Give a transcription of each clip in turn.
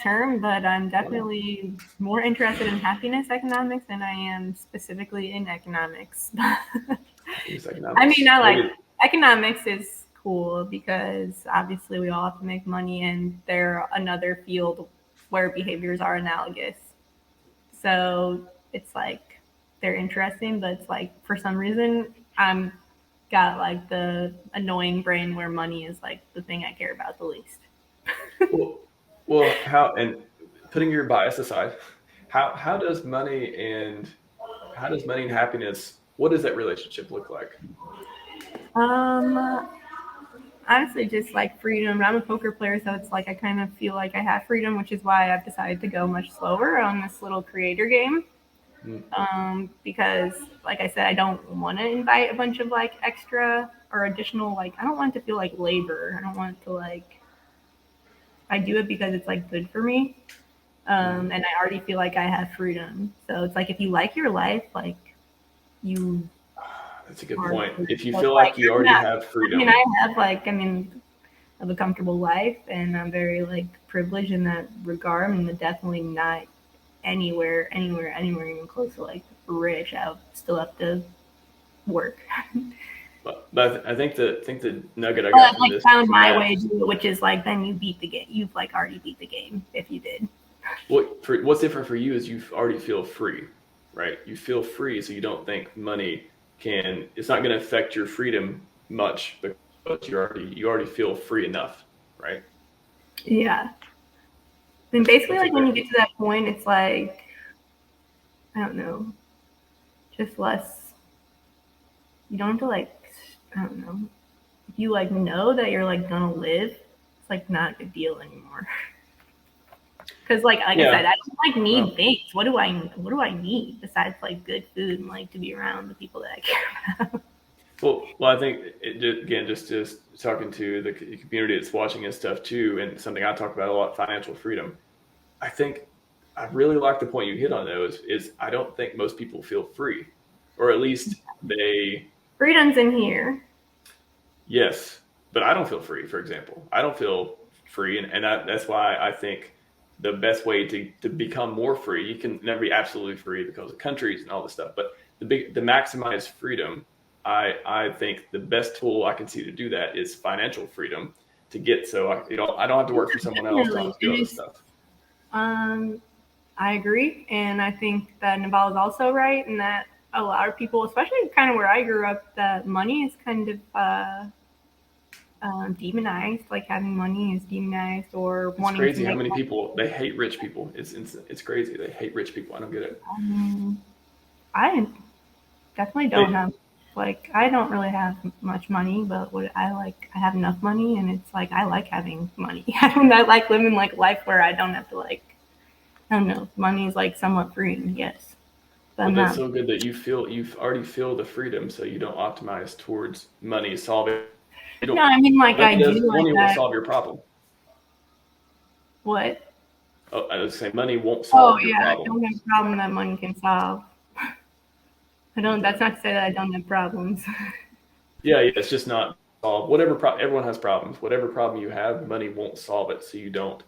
term, but I'm definitely more interested in happiness economics than I am specifically in economics. I mean, I like economics is cool because obviously we all have to make money, and they're another field where behaviors are analogous. So it's like they're interesting, but it's like for some reason I'm got like the annoying brain where money is like the thing I care about the least. well, how, and putting your bias aside, how does money and happiness, what does that relationship look like? Honestly, just like freedom. I'm a poker player, so it's like I kind of feel like I have freedom, which is why I've decided to go much slower on this little creator game. Because, like I said, I don't want to invite a bunch of like extra or additional, like, I don't want it to feel like labor. I don't want it to like, I do it because it's like good for me. And I already feel like I have freedom. So it's like if you like your life, like you. That's a good point. If you feel Like, like you already have freedom. I have a comfortable life, and I'm very like privileged in that regard. I'm definitely not anywhere even close to like rich. I still have to work. But I think the nugget I got from Like this found from my that. way to it, which is like then you beat the game. You've like already beat the game if you did. What's different for you is you already feel free, right? You feel free, so you don't think money can. It's not going to affect your freedom much because you already feel free enough, right? Yeah. And basically, That's a like when great. you get to that point, it's like I don't know, just less. You don't have to like I don't know. If you like know that you're like gonna live, it's like not a big deal anymore. Because like I said, I don't like need things. What do I need besides like good food and like to be around the people that I care about? Well, I think again, just talking to the community that's watching and stuff too, and something I talk about a lot, financial freedom. I think I really like the point you hit on though. Is I don't think most people feel free, or at least they. Freedom's in here. Yes, but I don't feel free. For example, I don't feel free, and that's why I think the best way to become more free, you can never be absolutely free because of countries and all this stuff, but the maximized freedom, I think the best tool I can see to do that is financial freedom to get so I don't have to work for someone else, don't have to do all this stuff. I agree, and I think that Naval is also right, and that a lot of people, especially kind of where I grew up, that money is kind of demonized. Like having money is demonized, or It's wanting to crazy how make many money. people they hate rich people. It's crazy. They hate rich people. I don't get it. I definitely don't They, have like I don't really have much money, but what I like, I have enough money, and it's like I like having money. I like living like life where I don't have to like I don't know. Money is like somewhat freeing, yes, but well, I'm that's not. so good that you've already feel the freedom, so you don't optimize towards money solving. You No, don't. I mean like I do like Money won't that. solve your problem. What? Oh, I was saying money won't Oh solve your yeah, I problem. don't have a problem that money can solve. I don't. Okay. That's not to say that I don't have problems. Yeah, it's just not solve whatever everyone has problems. Whatever problem you have, money won't solve it. So you don't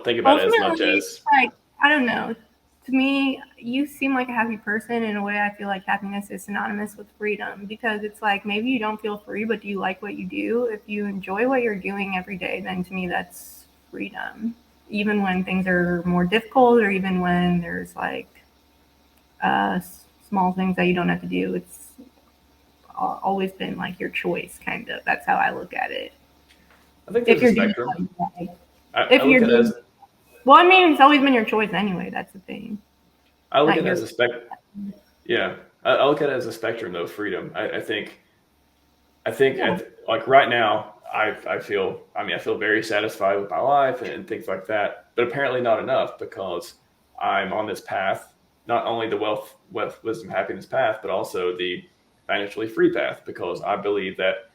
think about it as much Ultimately, as. like I don't know. To me, you seem like a happy person. In a way, I feel like happiness is synonymous with freedom because it's like maybe you don't feel free, but do you like what you do? If you enjoy what you're doing every day, then to me that's freedom. Even when things are more difficult, or even when there's like uh, small things that you don't have to do, it's always been like your choice, kind of. That's how I look at it. I think If there's a you're doing spectrum. what you like. I If you're look at it doing as well, I mean, it's always been your choice anyway. That's the thing. I look Not at it your. as a spec. Yeah, I look at it as a spectrum though. Freedom. I think Yeah. like right now, I feel. I mean, I feel very satisfied with my life and things like that. But apparently not enough because I'm on this path. Not only the wealth, wisdom, happiness path, but also the financially free path. Because I believe that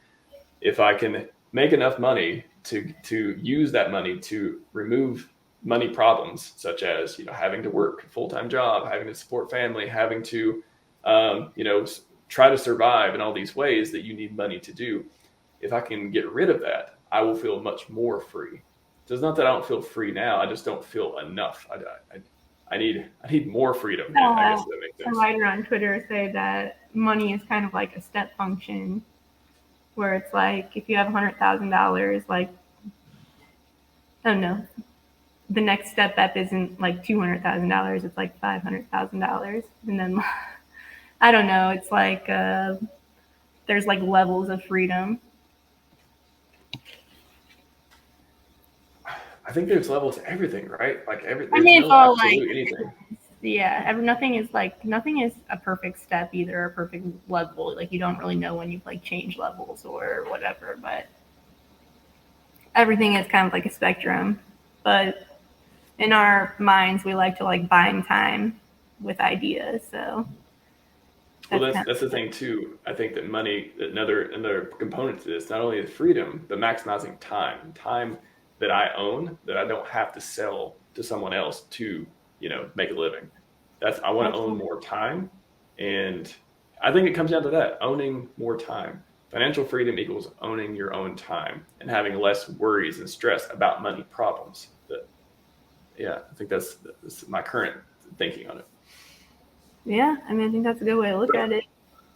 if I can make enough money to use that money to remove money problems, such as having to work a full time job, having to support family, having to try to survive in all these ways that you need money to do. If I can get rid of that, I will feel much more free. So it's not that I don't feel free now. I just don't feel enough. I need more freedom. I guess that makes sense. A writer on Twitter say that money is kind of like a step function, where it's like if you have $100,000, like, I don't know, the next step up isn't like $200,000, it's like $500,000, and then I don't know, it's like there's like levels of freedom. I think there's levels to everything, right? Like I mean, it's all like anything. Yeah, nothing is a perfect step either, a perfect level. Like you don't really know when you've like changed levels or whatever, but everything is kind of like a spectrum. But in our minds, we like to like buying time with ideas. So that's the thing too. I think that money, another component to this, not only is freedom, but maximizing time that I own, that I don't have to sell to someone else to, make a living. I want to own more time. And I think it comes down to that, owning more time. Financial freedom equals owning your own time and having less worries and stress about money problems. I think that's my current thinking on it. Yeah, I mean, I think that's a good way to look at it.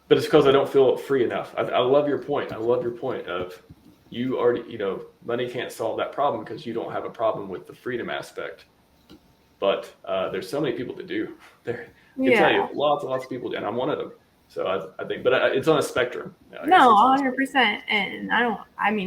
But it's because I don't feel free enough. I love your point. I love your point of you already, money can't solve that problem because you don't have a problem with the freedom aspect. But there's so many people that do. I can tell you, lots and lots of people do, and I'm one of them. So I think, but it's on a spectrum. No, 100%. And I mean,